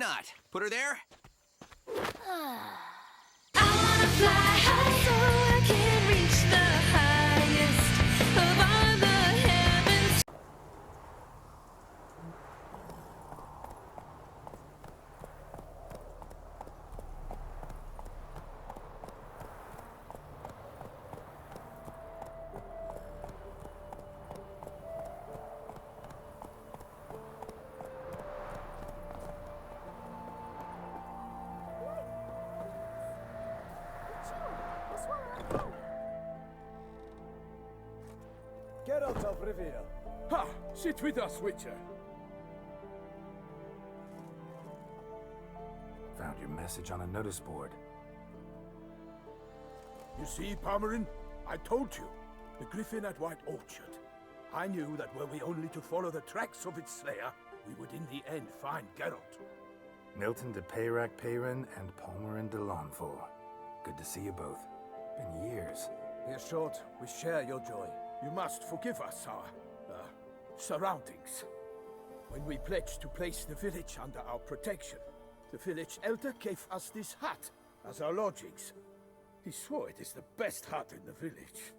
not? Put her there? I wanna fly high so I can reach the highest of all the heavens. Get out of Rivia. Ha! Sit with us, Witcher. Found your message on a notice board. You see, Palmerin? I told you. The Griffin at White Orchard. I knew that were we only to follow the tracks of its slayer, we would in the end find Geralt. Milton de Peyrac Peyrin and Palmerin de Lawnful. Good to see you both. Been years. Be assured, we share your joy. You must forgive us our surroundings. When we pledged to place the village under our protection, the village elder gave us this hut as our lodgings. He swore it is the best hut in the village.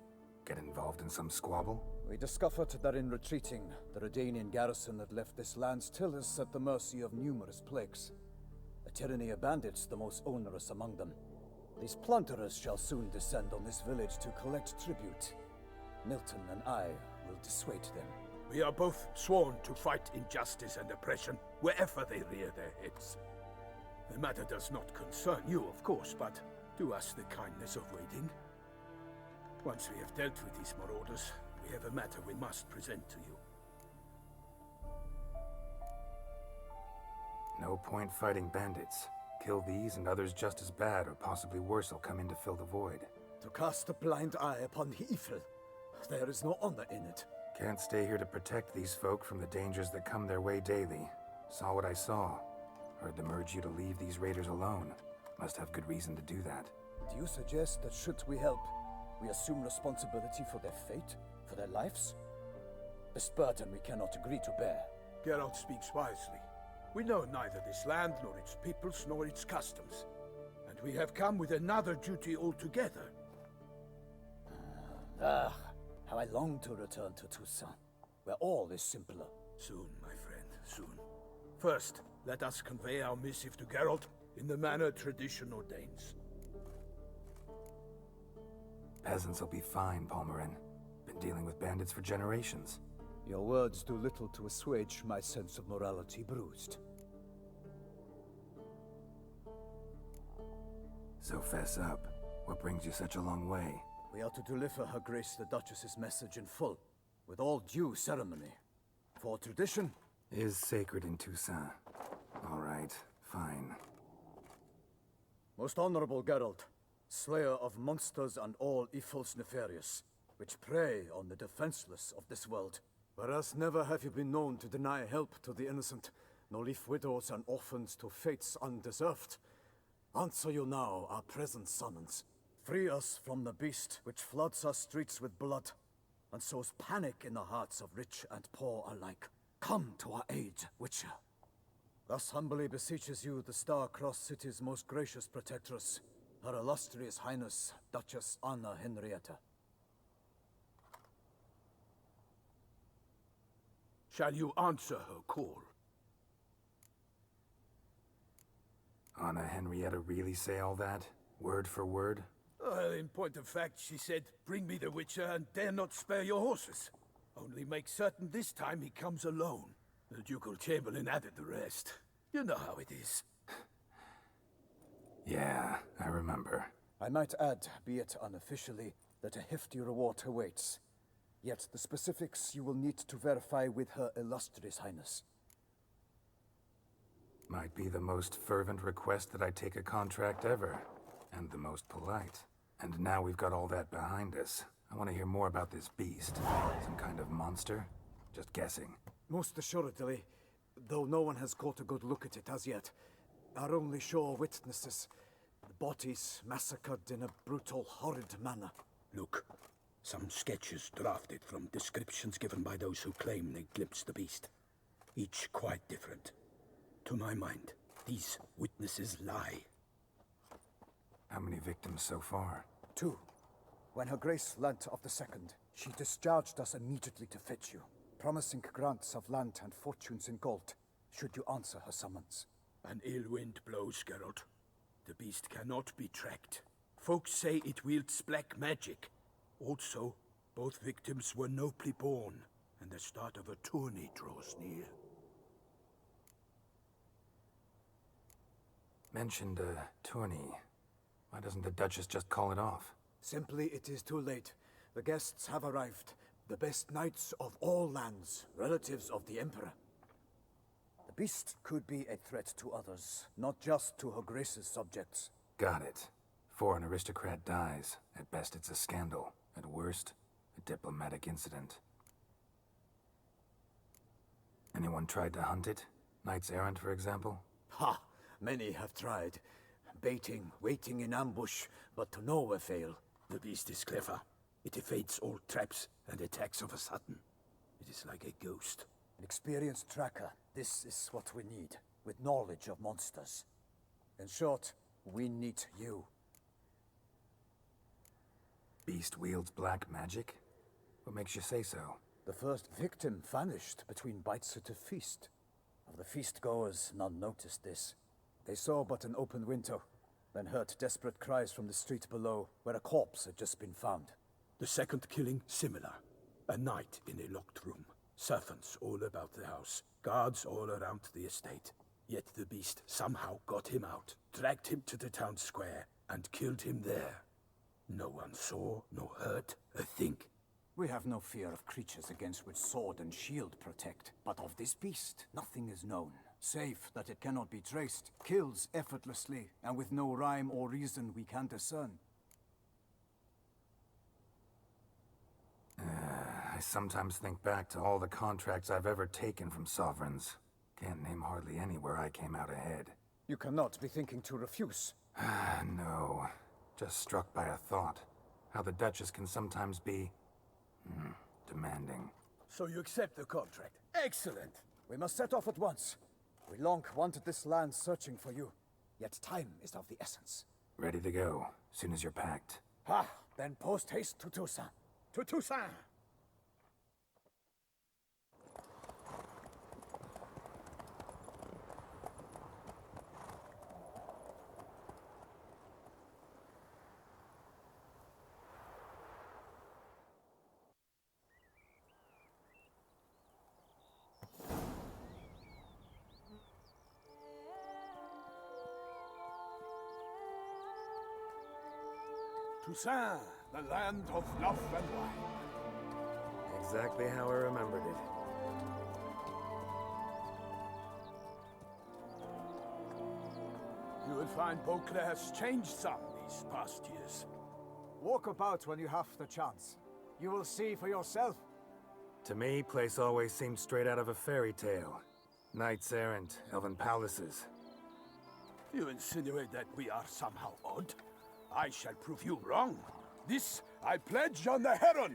Get involved in some squabble? We discovered that in retreating, the Redanian garrison that left this land still is at the mercy of numerous plagues. A tyranny of bandits, the most onerous among them. These plunderers shall soon descend on this village to collect tribute. Milton and I will dissuade them. We are both sworn to fight injustice and oppression wherever they rear their heads. The matter does not concern you, of course, but do us the kindness of waiting. Once we have dealt with these marauders, we have a matter we must present to you. No point fighting bandits. Kill these and others just as bad or possibly worse will come in to fill the void. To cast a blind eye upon the evil. There is no honor in it. Can't stay here to protect these folk from the dangers that come their way daily. Saw what I saw. Heard them urge you to leave these raiders alone. Must have good reason to do that. Do you suggest that should we help, we assume responsibility for their fate, for their lives? This burden we cannot agree to bear. Geralt speaks wisely. We know neither this land, nor its peoples, nor its customs. And we have come with another duty altogether. How I long to return to Toussaint, where all is simpler. Soon, my friend, soon. First, let us convey our missive to Geralt in the manner tradition ordains. Peasants will be fine, Palmerin. Been dealing with bandits for generations. Your words do little to assuage my sense of morality bruised. So fess up. What brings you such a long way? We are to deliver Her Grace the Duchess's message in full, with all due ceremony. For tradition is sacred in Toussaint. All right, fine. Most honorable Geralt, slayer of monsters and all evils nefarious, which prey on the defenseless of this world. Whereas never have you been known to deny help to the innocent, nor leave widows and orphans to fates undeserved. Answer you now our present summons. Free us from the beast which floods our streets with blood, and sows panic in the hearts of rich and poor alike. Come to our aid, Witcher. Thus humbly beseeches you the Star-Crossed City's most gracious protectress, Her Illustrious Highness, Duchess Anna Henrietta. Shall you answer her call? Anna Henrietta really say all that? Word for word? Well, in point of fact, she said, "Bring me the Witcher and dare not spare your horses. Only make certain this time he comes alone." The Ducal Chamberlain added the rest. You know how it is. Yeah, I remember. I might add, be it unofficially, that a hefty reward awaits. Yet the specifics you will need to verify with Her Illustrious Highness. Might be the most fervent request that I take a contract ever. And the most polite. And now we've got all that behind us. I want to hear more about this beast. Some kind of monster? Just guessing. Most assuredly, though no one has caught a good look at it as yet. Our only sure witnesses. The bodies massacred in a brutal, horrid manner. Look, some sketches drafted from descriptions given by those who claim they glimpsed the beast. Each quite different. To my mind, These witnesses lie. How many victims so far? 2. When Her Grace learnt of the second, she discharged us immediately to fetch you, promising grants of land and fortunes in gold, should you answer her summons. An ill wind blows, Geralt. The beast cannot be tracked. Folks say it wields black magic. Also, both victims were nobly born, and the start of a tourney draws near. Mentioned a tourney. Why doesn't the Duchess just call it off? Simply, it is too late. The guests have arrived. The best knights of all lands, relatives of the Emperor. The beast could be a threat to others, not just to Her Grace's subjects. Got it. Before an aristocrat dies, at best it's a scandal. At worst, a diplomatic incident. Anyone tried to hunt it? Knights errant, for example? Ha! Many have tried. Baiting, waiting in ambush, but to no avail. The beast is clever. It evades all traps and attacks of a sudden. It is like a ghost. An experienced tracker. This is what we need, with knowledge of monsters. In short, we need you. Beast wields black magic? What makes you say so? The first victim vanished between bites at a feast. Of the feast-goers, none noticed this. They saw but an open window, then heard desperate cries from the street below, where a corpse had just been found. The second killing, similar. A knight in a locked room. Servants all about the house. Guards all around the estate. Yet the beast somehow got him out, dragged him to the town square, and killed him there. No one saw, nor heard a thing. We have no fear of creatures against which sword and shield protect. But of this beast, nothing is known. Save that it cannot be traced, kills effortlessly, and with no rhyme or reason we can discern. I sometimes think back to all the contracts I've ever taken from sovereigns. Can't name hardly any where I came out ahead. You cannot be thinking to refuse. No. Just struck by a thought. How the Duchess can sometimes be... demanding. So you accept the contract. Excellent! We must set off at once. We long wanted this land searching for you. Yet time is of the essence. Ready to go, soon as you're packed. Ha! Then post-haste to Toussaint. To Toussaint! Toussaint, the land of love and wine. Exactly how I remembered it. You will find Beauclair has changed some these past years. Walk about when you have the chance. You will see for yourself. To me, place always seemed straight out of a fairy tale. Knights errant, elven palaces. You insinuate that we are somehow odd? I shall prove you wrong. This I pledge on the Heron!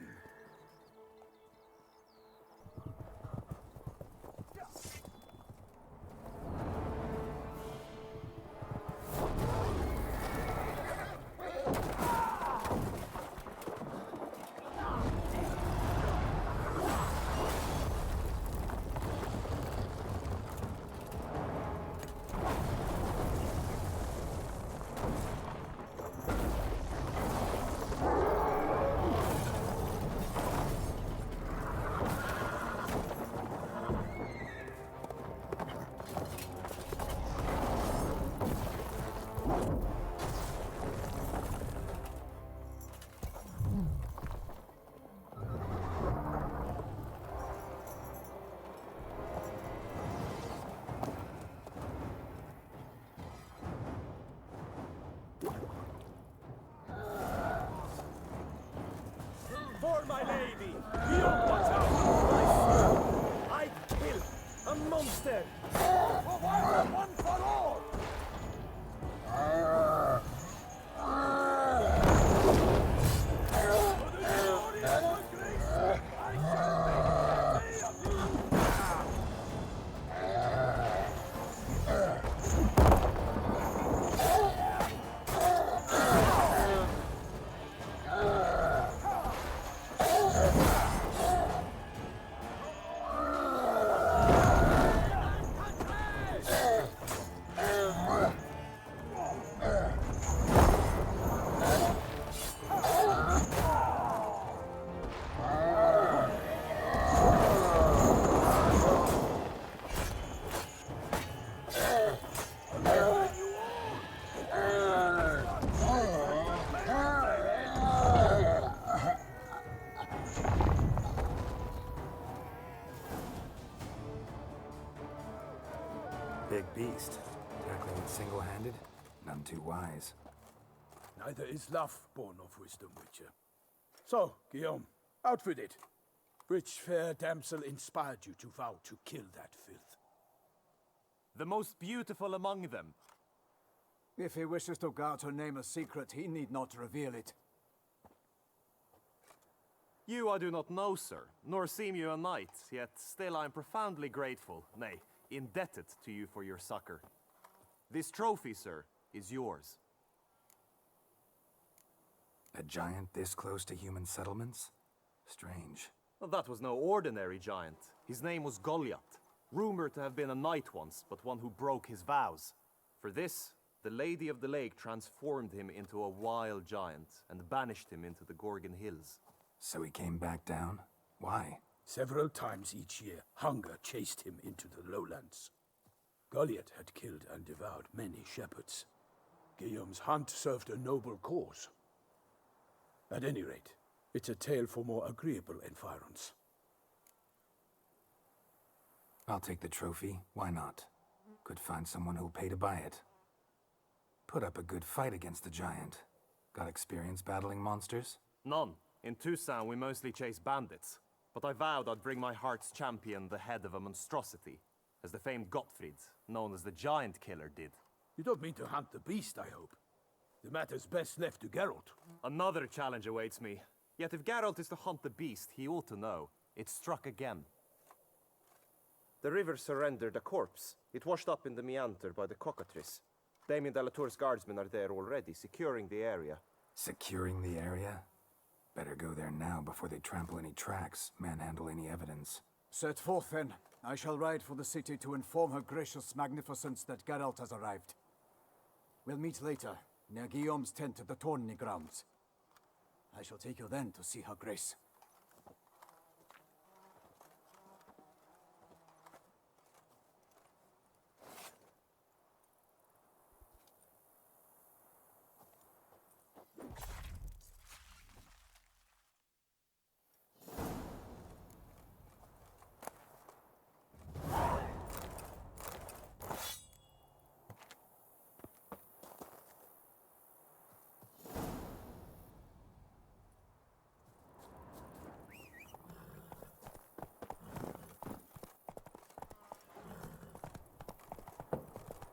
For my lady! You watch out! I kill a monster! For one for all! For the glory of our grace, I shall make a day of you! Tackling it single-handed? None too wise. Neither is love born of wisdom, Witcher. So, Guillaume, outfitted. Which fair damsel inspired you to vow to kill that filth? The most beautiful among them. If he wishes to guard her name a secret, he need not reveal it. You I do not know, sir, nor seem you a knight, yet still I am profoundly grateful, nay, indebted to you for your succor. This trophy, sir, is yours. A giant this close to human settlements? Strange. Well, that was no ordinary giant. His name was Goliath, rumored to have been a knight once, but one who broke his vows. For this, the Lady of the Lake transformed him into a wild giant and banished him into the Gorgon Hills. So he came back down? Why? Several times each year, hunger chased him into the lowlands. Goliath had killed and devoured many shepherds. Guillaume's hunt served a noble cause. At any rate, it's a tale for more agreeable environs. I'll take the trophy. Why not? Could find someone who'll pay to buy it. Put up a good fight against the giant. Got experience battling monsters? None. In Toussaint, we mostly chase bandits. But I vowed I'd bring my heart's champion the head of a monstrosity, as the famed Gottfried, known as the Giant Killer, did. You don't mean to hunt the beast, I hope. The matter's best left to Geralt. Another challenge awaits me. Yet if Geralt is to hunt the beast, he ought to know. It struck again. The river surrendered a corpse. It washed up in the meander by the cockatrice. Damien de la Tour's guardsmen are there already, securing the area. Securing the area? Better go there now before they trample any tracks, manhandle any evidence. Set forth then. I shall ride for the city to inform her gracious magnificence that Geralt has arrived. We'll meet later, near Guillaume's tent at the Tourney grounds. I shall take you then to see her grace.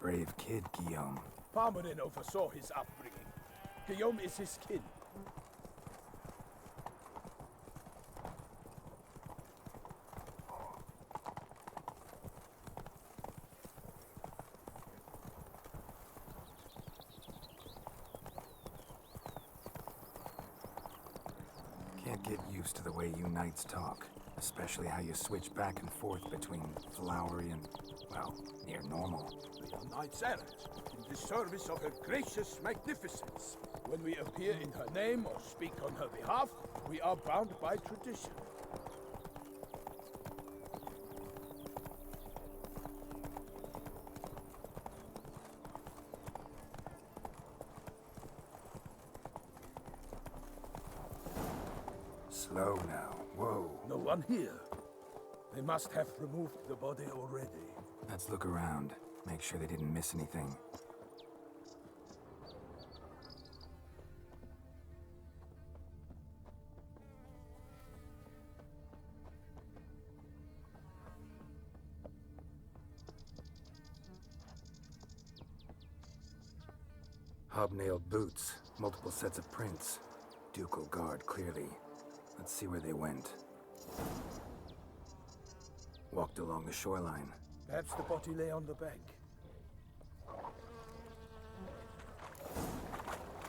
Brave kid, Guillaume. Parmenin oversaw his upbringing. Guillaume is his kin. Can't get used to the way you knights talk. Especially how you switch back and forth between flowery and, well, near normal. We are knights errant, in the service of her gracious magnificence. When we appear in her name or speak on her behalf, we are bound by tradition. Slow now. Whoa. No one here. They must have removed the body already. Let's look around. Make sure they didn't miss anything. Hobnailed boots, multiple sets of prints. Ducal guard, clearly. Let's see where they went. Walked along the shoreline. Perhaps the body lay on the bank.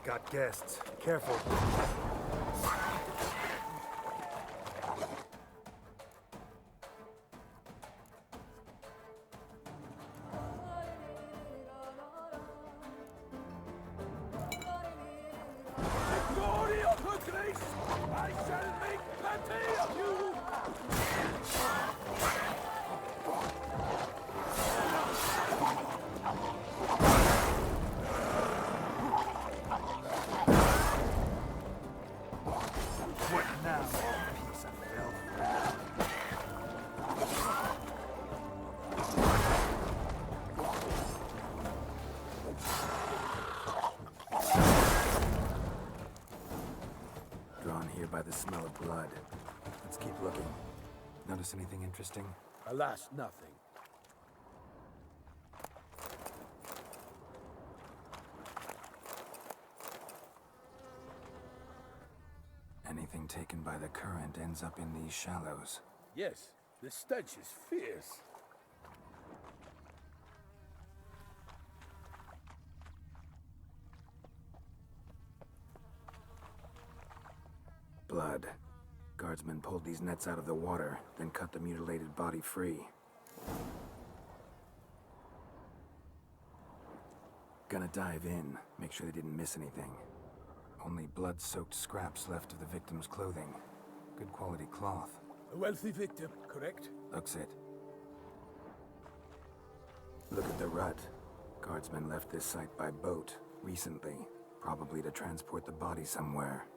Got guests. Careful. Glory of her grace! I shall make pate of you! by the smell of blood. Let's keep looking. Notice anything interesting? Alas, nothing. Anything taken by the current ends up in these shallows. Yes, the stench is fierce. Blood. Guardsmen pulled these nets out of the water, then cut the mutilated body free. Gonna dive in, make sure they didn't miss anything. Only blood-soaked scraps left of the victim's clothing. Good quality cloth. A wealthy victim, correct? Looks it. Look at the rut. Guardsmen left this site by boat, recently. Probably to transport the body somewhere.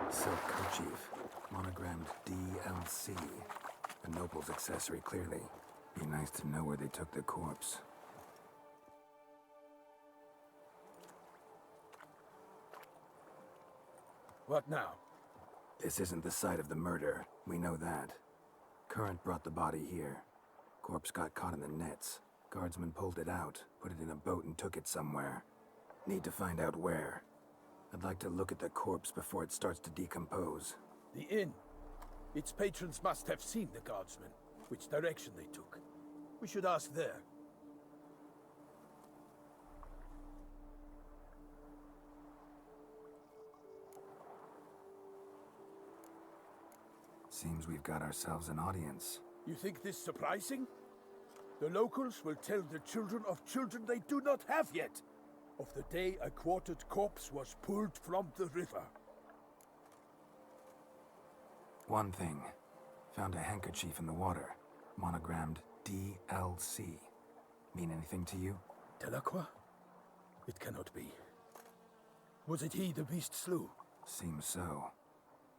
Silk kerchief, monogrammed DLC. A noble's accessory, clearly. Be nice to know where they took the corpse. What now? This isn't the site of the murder. We know that. Current brought the body here. Corpse got caught in the nets. Guardsmen pulled it out, put it in a boat and took it somewhere. Need to find out where. I'd like to look at the corpse before it starts to decompose. The inn. Its patrons must have seen the guardsmen, which direction they took. We should ask there. Seems we've got ourselves an audience. You think this surprising? The locals will tell the children of children they do not have yet, of the day a quartered corpse was pulled from the river. One thing. Found a handkerchief in the water. Monogrammed DLC. Mean anything to you? Delacroix? It cannot be. Was it he the beast slew? Seems so.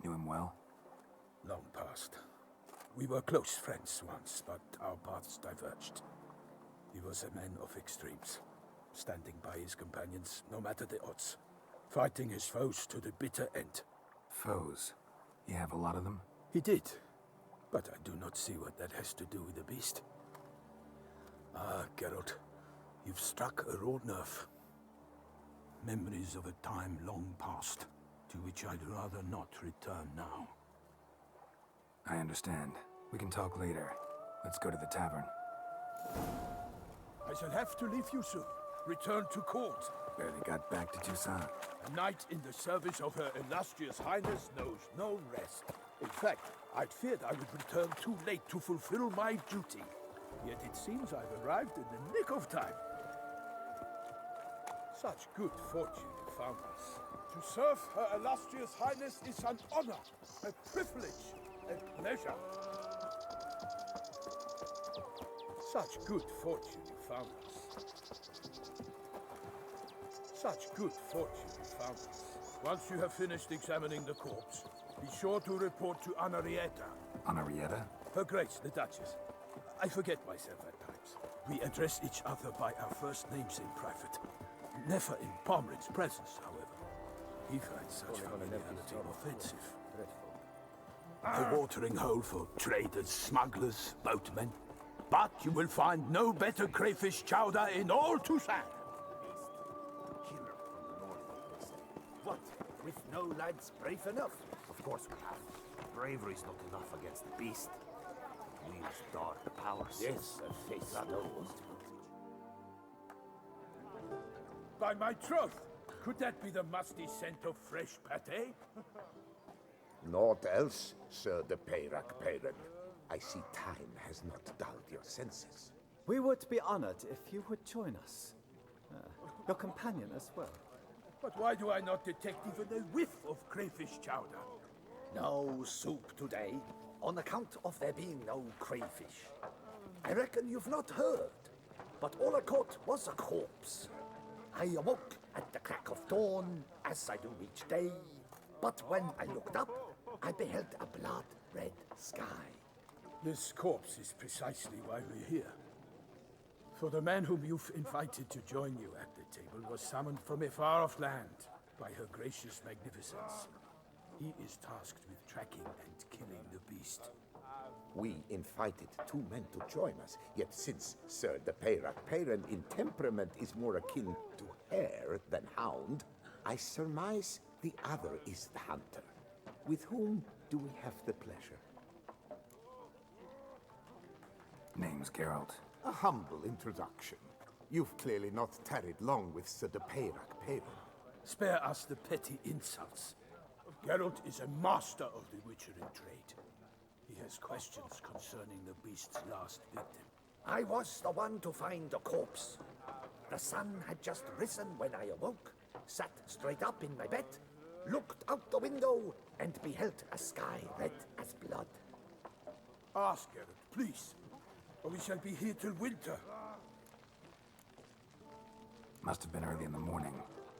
Knew him well? Long past. We were close friends once, but our paths diverged. He was a man of extremes, standing by his companions no matter the odds, fighting his foes to the bitter end. Foes? You have a lot of them? He did, but I do not see what that has to do with the beast. Ah, Geralt, you've struck a raw nerve. Memories of a time long past, to which I'd rather not return now. I understand. We can talk later. Let's go to the tavern. I shall have to leave you soon. Return to court. Barely got back to Toussaint. A knight in the service of Her Illustrious Highness knows no rest. In fact, I'd feared I would return too late to fulfill my duty. Yet it seems I've arrived in the nick of time. Such good fortune you found us. To serve Her Illustrious Highness is an honor, a privilege, a pleasure. Such good fortune you found us. Such good fortune you found us. Once you have finished examining the corpse, be sure to report to Anarietta. Anarietta? Her Grace, the Duchess. I forget myself at times. We address each other by our first names in private. Never in Pomrin's presence, however. He finds such familiarity offensive. A watering hole for traders, smugglers, boatmen. But you will find no better crayfish chowder in all Toussaint. Killer from the north of this. What? With no lads brave enough? Of course we have. Bravery's not enough against the beast. It wields dark powers. Yes, a face knows. By my troth, could that be the musty scent of fresh pate? Naught else, Sir de Peyrac Peyran. I see time has not dulled your senses. We would be honored if you would join us. Your companion as well. But why do I not detect even a whiff of crayfish chowder? No soup today, on account of there being no crayfish. I reckon you've not heard, but all I caught was a corpse. I awoke at the crack of dawn, as I do each day, but when I looked up, I beheld a blood-red sky. This corpse is precisely why we're here. For the man whom you've invited to join you at the table was summoned from a far-off land by her gracious magnificence. He is tasked with tracking and killing the beast. We invited two men to join us, yet since Sir de Peyrac Peyran in temperament is more akin to hare than hound, I surmise the other is the hunter. With whom do we have the pleasure? Name's Geralt. A humble introduction. You've clearly not tarried long with Sir de Peyrac Peyran. Spare us the petty insults. Geralt is a master of the witchering trade. He has questions concerning the beast's last victim. I was the one to find the corpse. The sun had just risen when I awoke, sat straight up in my bed, looked out the window, and beheld a sky red as blood. Ask Geralt, please, or we shall be here till winter. Must have been early in the morning.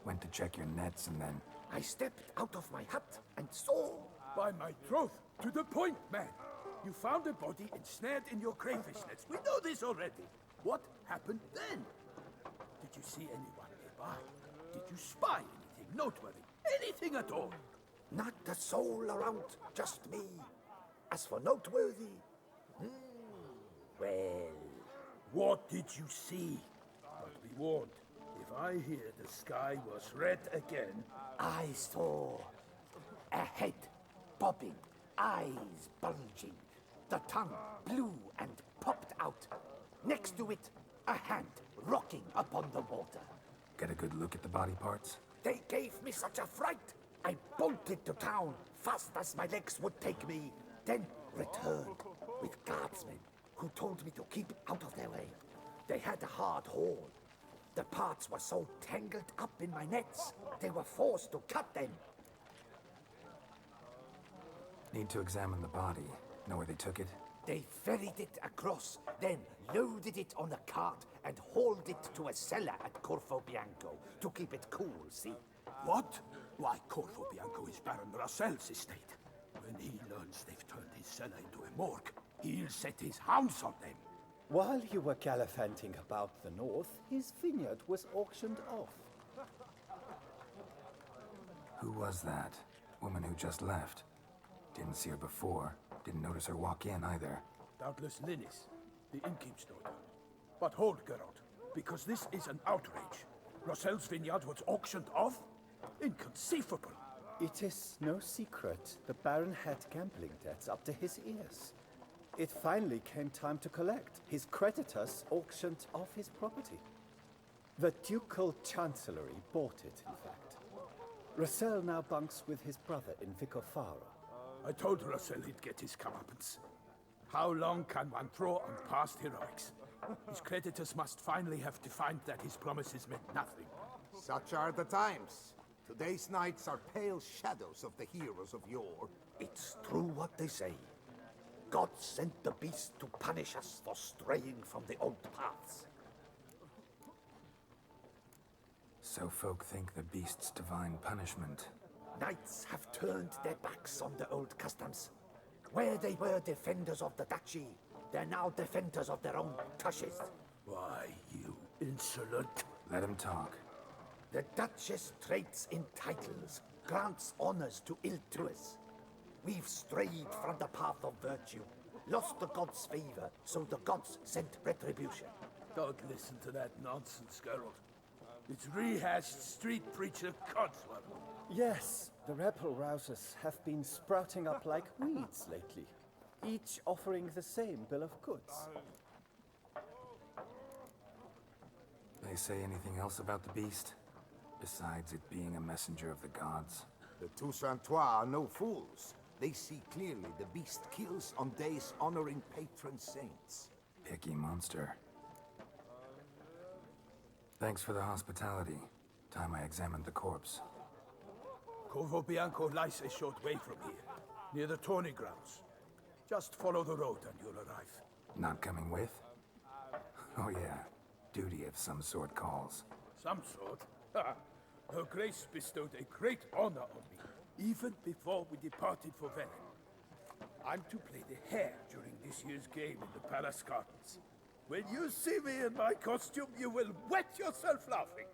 Went to check your nets and then... I stepped out of my hut and saw... By my troth, to the point, man. You found a body ensnared in your crayfish nets. We know this already. What happened then? Did you see anyone nearby? Did you spy anything noteworthy? Anything at all? Not a soul around, just me. As for noteworthy... well... What did you see? But be warned, if I hear the sky was red again... I saw a head bobbing, eyes bulging, the tongue blue and popped out. Next to it, a hand rocking upon the water. Get a good look at the body parts? They gave me such a fright. I bolted to town fast as my legs would take me, then returned with guardsmen who told me to keep out of their way. They had a hard haul. The parts were so tangled up in my nets, they were forced to cut them. Need to examine the body. Know where they took it? They ferried it across, then loaded it on a cart and hauled it to a cellar at Corvo Bianco to keep it cool, see? What? Why, Corvo Bianco is Baron Russell's estate. When he learns they've turned his cellar into a morgue, he'll set his hounds on them. While you were gallivanting about the north, his vineyard was auctioned off. Who was that? Woman who just left. Didn't see her before. Didn't notice her walk in either. Doubtless Linnis, the innkeep's daughter. But hold, Geralt, because this is an outrage. Russell's vineyard was auctioned off? Inconceivable. It is no secret the Baron had gambling debts up to his ears. It finally came time to collect. His creditors auctioned off his property. The Ducal Chancellery bought it, in fact. Russell now bunks with his brother in Vicofaro. I told Russell he'd get his comeuppance. How long can one throw on past heroics? His creditors must finally have defined that his promises meant nothing. Such are the times. Today's knights are pale shadows of the heroes of yore. It's true what they say. God sent the beast to punish us for straying from the old paths. So folk think the beast's divine punishment. Knights have turned their backs on the old customs. Where they were defenders of the duchy, they're now defenders of their own tushes. Why, you insolent... Let him talk. The Duchess trades in titles, grants honors to ill-doers. We've strayed from the path of virtue, lost the gods' favor, so the gods sent retribution. Don't listen to that nonsense, Geralt. It's rehashed street preacher codswallop. Yes, the rebel rousers have been sprouting up like weeds lately, each offering the same bill of goods. They say anything else about the beast? Besides it being a messenger of the gods? The Toussaintois are no fools. They see clearly the beast kills on days honoring patron saints. Picky monster. Thanks for the hospitality. Time I examined the corpse. Corvo Bianco lies a short way from here, near the tourney grounds. Just follow the road and you'll arrive. Not coming with? Oh yeah, duty of some sort calls. Some sort? Ha! Her Grace bestowed a great honor on me, even before we departed for Velen. I'm to play the hare during this year's game in the palace gardens. When you see me in my costume, you will wet yourself laughing.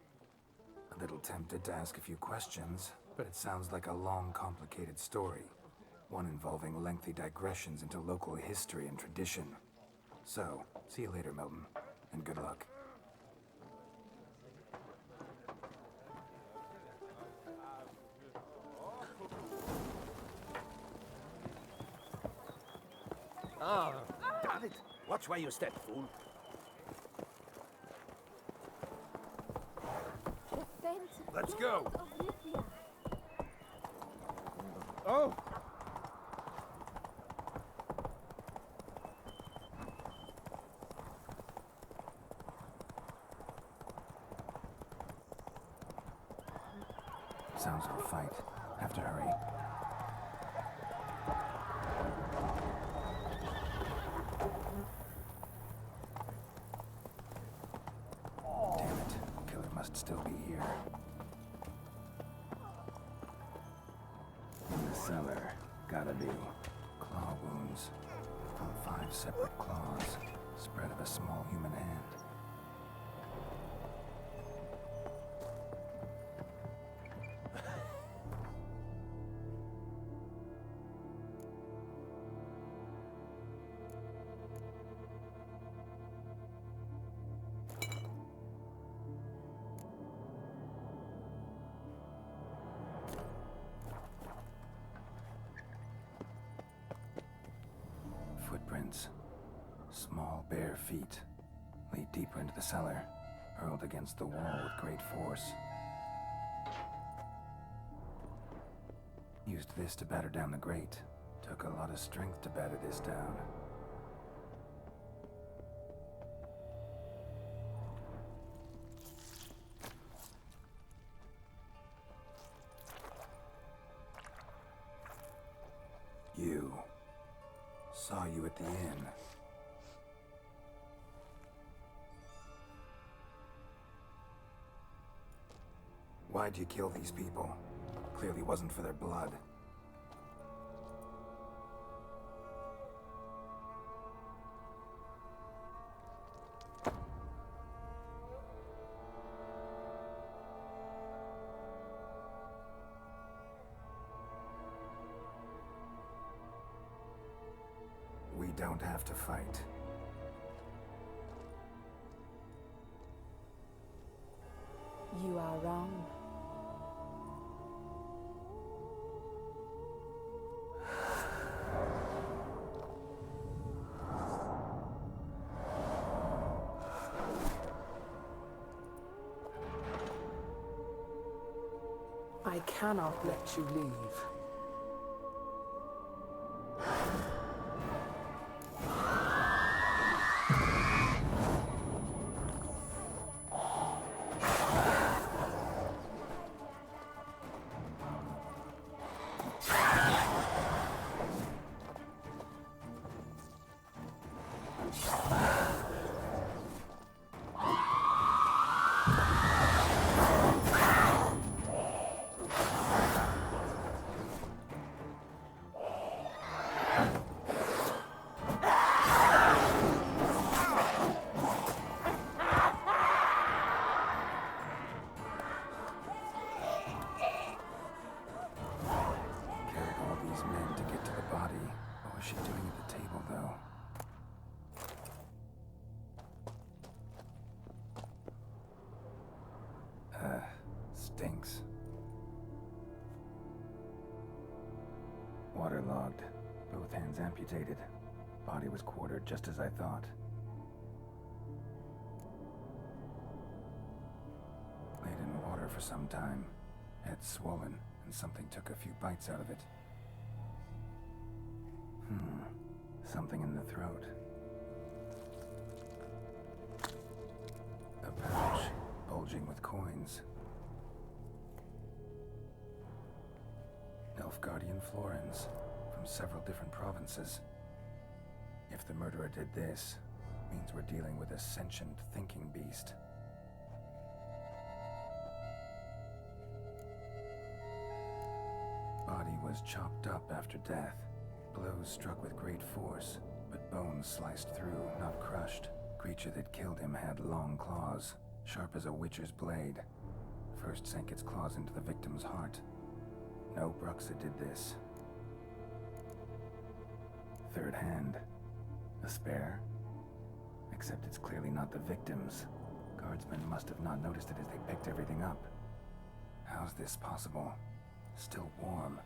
A little tempted to ask a few questions, but it sounds like a long, complicated story. One involving lengthy digressions into local history and tradition. So, see you later, Milton, and good luck. Ah, damn it! Watch where you step, fool. Let's go. Oh! Sounds like a fight. Have to hurry. Damn it. Killer must still be here. In the cellar. Gotta be. Claw wounds. From 5 separate claws. Spread of a small human hand. Footprints. Small, bare feet. Lead deeper into the cellar. Hurled against the wall with great force. Used this to batter down the grate. Took a lot of strength to batter this down. You. Saw you at the inn. Why'd you kill these people? Clearly wasn't for their blood. We don't have to fight. You are wrong. I cannot let you leave. the table, though. Stinks. Waterlogged. Both hands amputated. Body was quartered just as I thought. Laid in water for some time. Head swollen, and something took a few bites out of it. Something in the throat. A pouch, bulging with coins. Nilfgaardian florins, from several different provinces. If the murderer did this, means we're dealing with a sentient thinking beast. Body was chopped up after death. Blows struck with great force, but bones sliced through, not crushed. Creature that killed him had long claws, sharp as a witcher's blade. First sank its claws into the victim's heart. No Bruxa did this. Third hand. A spare? Except it's clearly not the victim's. Guardsmen must have not noticed it as they picked everything up. How's this possible? Still warm.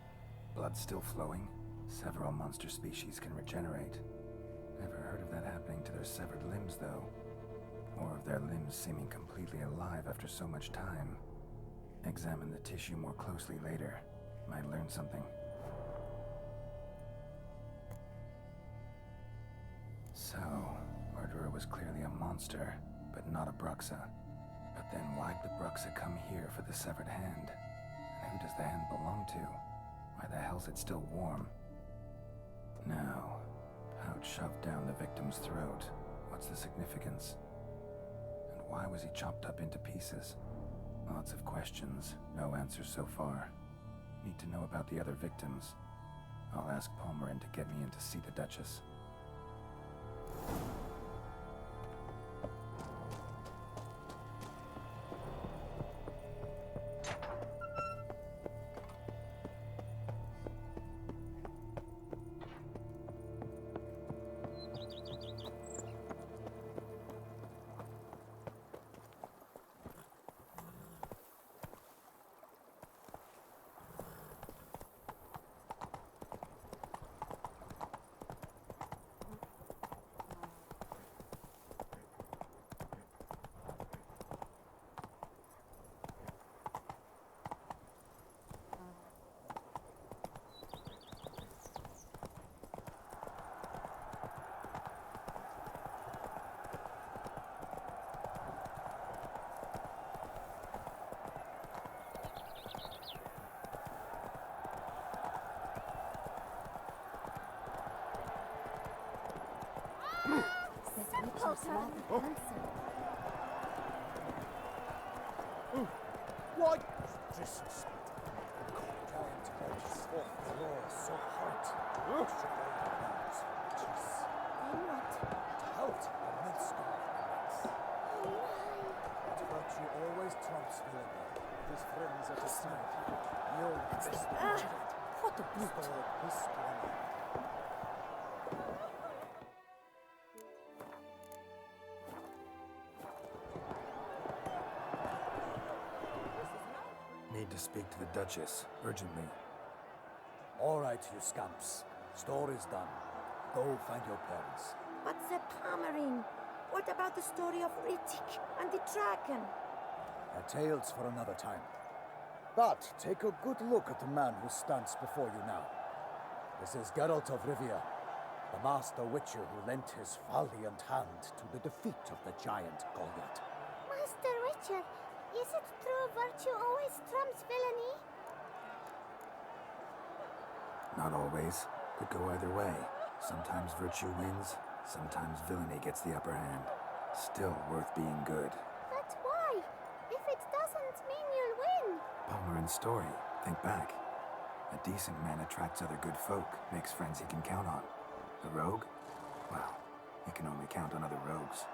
Blood still flowing. Several monster species can regenerate. Never heard of that happening to their severed limbs, though. Or of their limbs seeming completely alive after so much time. Examine the tissue more closely later. Might learn something. So, murderer was clearly a monster, but not a Bruxa. But then why'd the Bruxa come here for the severed hand? And who does the hand belong to? Why the hell's it still warm? Now, pouch shoved down the victim's throat. What's the significance? And why was he chopped up into pieces? Lots of questions, no answers so far. Need to know about the other victims. I'll ask Palmerin to get me in to see the Duchess. Why? Disrespect. Giant edges off the law so hard. Jeez. To help the Minster. But you always trumps villainy. His friends at his side. You're best vigilant. What a brute. His splendor. Need to speak to the Duchess, urgently. All right, you scamps. Story's done. Go find your parents. But the Palmerin, what about the story of Rittik and the dragon? Our tales for another time. But take a good look at the man who stands before you now. This is Geralt of Rivia, the master witcher who lent his valiant hand to the defeat of the giant Goliath. Master Richard, is it true virtue always trumps villainy? Not always. Could go either way. Sometimes virtue wins, sometimes villainy gets the upper hand. Still worth being good. But why? If it doesn't mean you'll win. Palmerin's story. Think back. A decent man attracts other good folk, makes friends he can count on. The rogue? Well, he can only count on other rogues.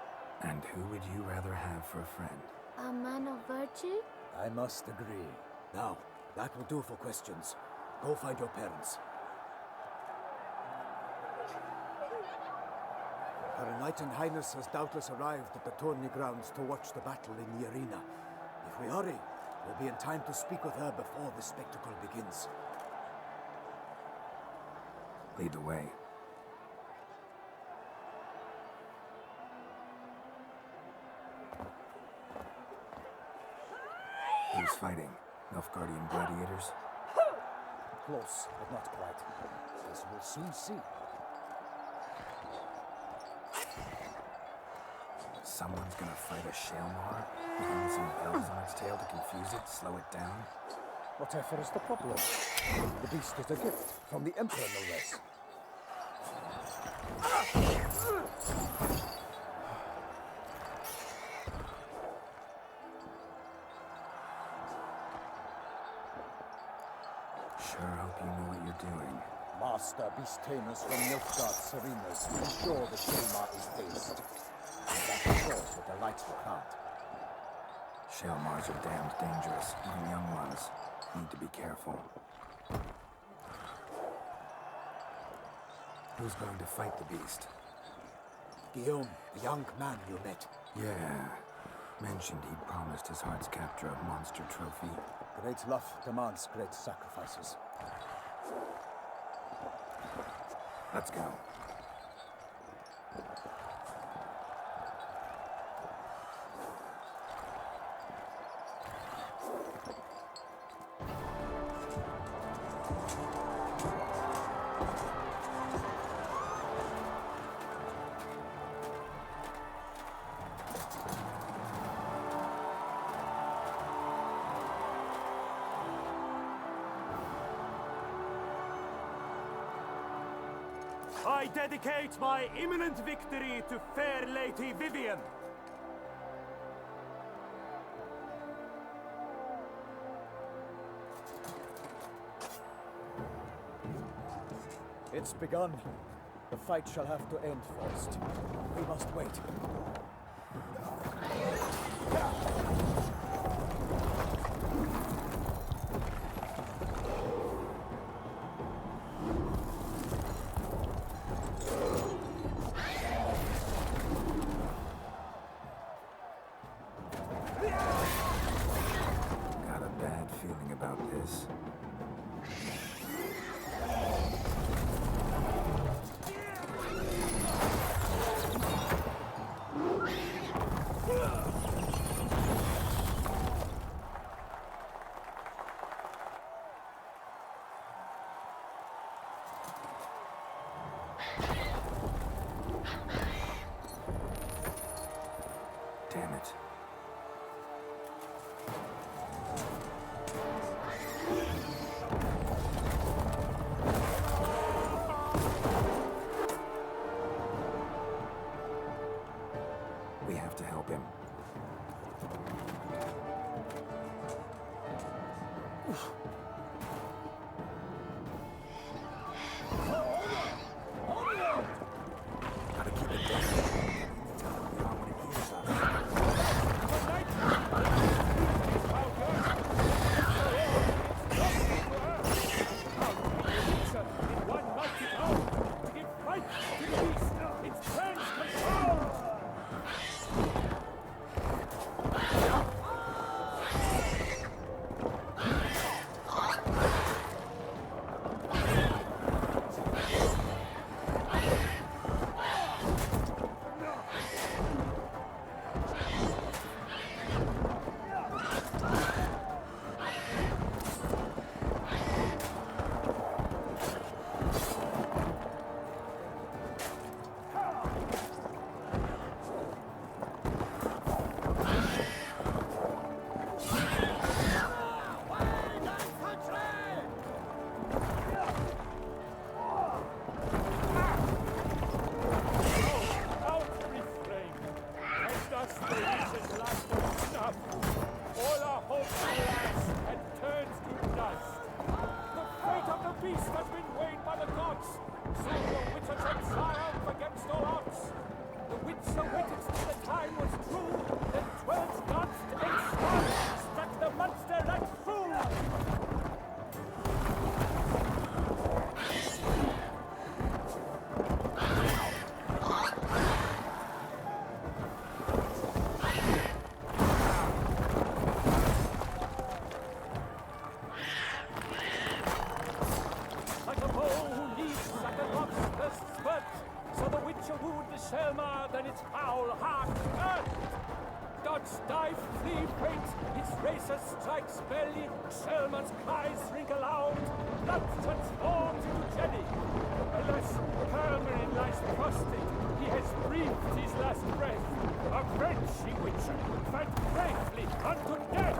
And who would you rather have for a friend? A man of virtue? I must agree. Now, that will do for questions. Go find your parents. Her Knight and Highness has doubtless arrived at the tourney grounds to watch the battle in the arena. If we hurry, we'll be in time to speak with her before the spectacle begins. Lead the way. Who's fighting? Nilfgaardian gladiators? Close, but not quite. As we'll soon see. Someone's gonna fight a Shaelmar? With some bells on its tail to confuse it, slow it down? Whatever is the problem? The beast is a gift from the Emperor, no less. Sure hope you know what you're doing. Master beast tamers from Nilfgaard's arenas ensure the Shaelmar is faced. And that ensures a delightful crowd. Shaelmars are damned dangerous, even young ones. Need to be careful. Who's going to fight the beast? Guillaume, the young man you met. Yeah. Mentioned he'd promised his heart's capture a monster trophy. Great love demands great sacrifices. Let's go. I dedicate my imminent victory to fair Lady Vivian. It's begun. The fight shall have to end first. We must wait. Got a bad feeling about this. Damn it. We have to help him. Gotta keep it down. Tell him we are when he hears us. closer wound the Selma than its foul heart earth. Dodge, dive, flee, faint, its racer strikes belly, Selma's cries ring aloud, blood transforms into jelly. Alas, Hermelin lies prostrate, he has breathed his last breath. Avenge, ye Witcher, fight bravely unto death!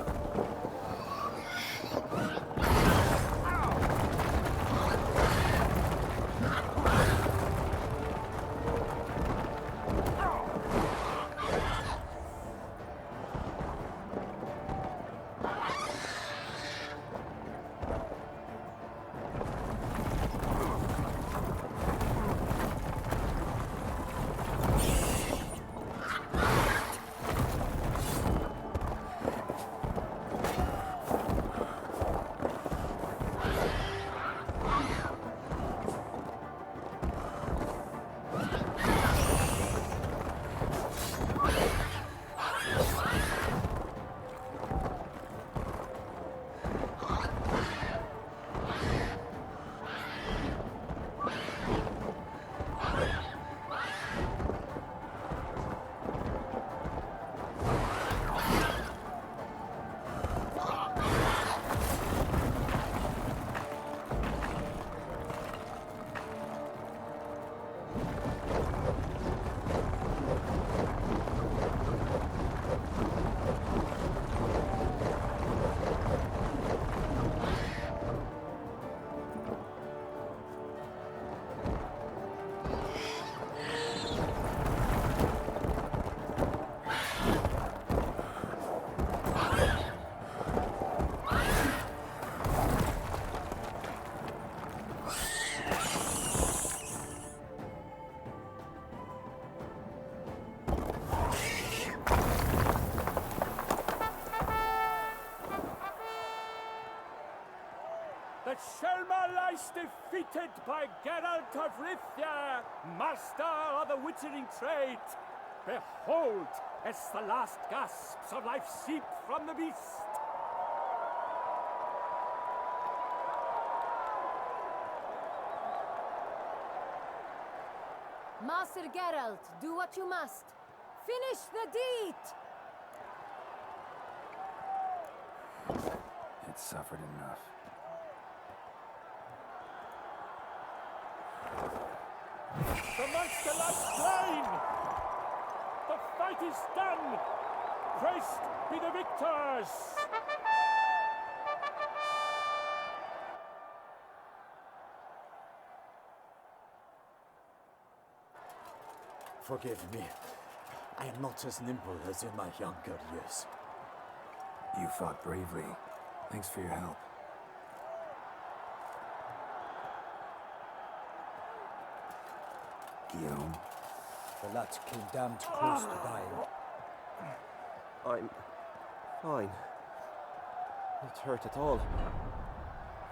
The Selma lies defeated by Geralt of Rivia, master of the witchering trade. Behold, as the last gasps of life seep from the beast. Master Geralt, do what you must. Finish the deed! It suffered enough. The monster lies slain! The fight is done! Christ be the victors! Forgive me. I am not as nimble as in my younger years. You fought bravely. Thanks for your help. Guillaume. The lad came damned close to dying. I'm fine. Not hurt at all.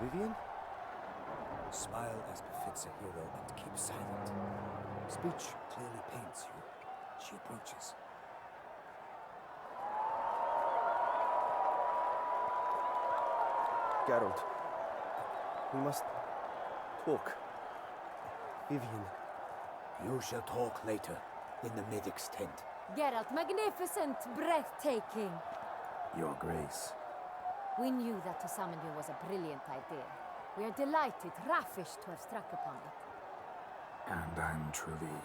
Vivian? Smile as befits a hero and keep silent. Speech clearly paints you. She approaches. Geralt, we must talk. Vivian. You shall talk later, in the medic's tent. Geralt, magnificent, breathtaking. Your Grace. We knew that to summon you was a brilliant idea. We are delighted, ravished to have struck upon it. And I'm truly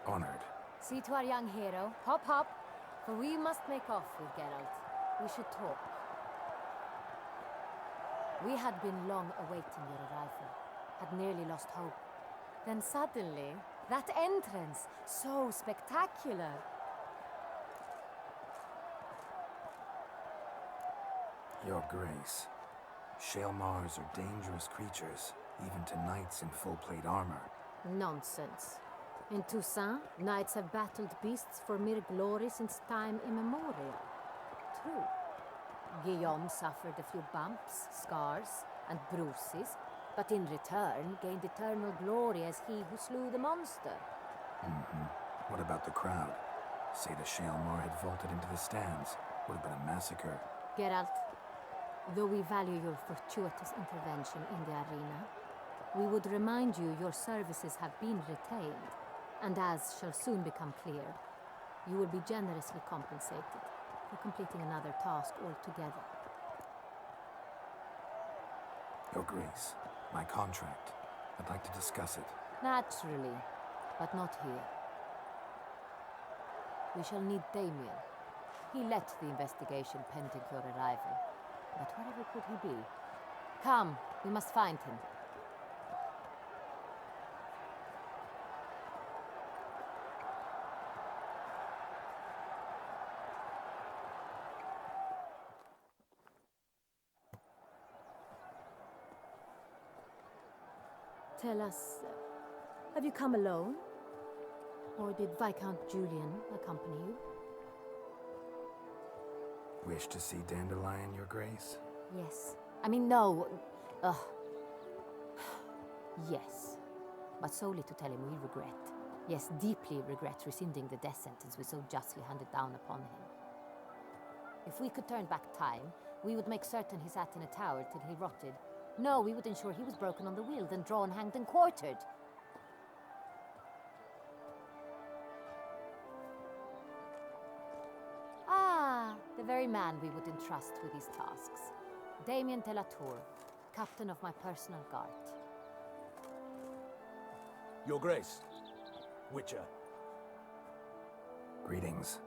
honored. See to our young hero. Hop, hop, for we must make off with Geralt. We should talk. We had been long awaiting your arrival, had nearly lost hope. Then suddenly, that entrance, so spectacular. Your Grace. Shaelmars are dangerous creatures, even to knights in full-plate armor. Nonsense. In Toussaint, knights have battled beasts for mere glory since time immemorial. True. Guillaume suffered a few bumps, scars, and bruises, but in return gained eternal glory as he who slew the monster. What about the crowd? Say the Shaelmar had vaulted into the stands. Would have been a massacre. Geralt, though we value your fortuitous intervention in the arena, we would remind you your services have been retained. And as shall soon become clear, you will be generously compensated for completing another task altogether. Your Grace, my contract. I'd like to discuss it. Naturally, but not here. We shall need Damien. He led the investigation pending your arrival. But wherever could he be? Come, we must find him. Tell us, have you come alone? Or did Viscount Julian accompany you? Wish to see Dandelion, Your Grace? Yes. I mean, no. Yes. But solely to tell him we regret. Yes, deeply regret rescinding the death sentence we so justly handed down upon him. If we could turn back time, we would make certain he sat in a tower till he rotted. No, we would ensure he was broken on the wheel, then drawn, hanged, and quartered. Ah, the very man we would entrust with these tasks. Damien de la Tour, captain of my personal guard. Your Grace, Witcher. Greetings.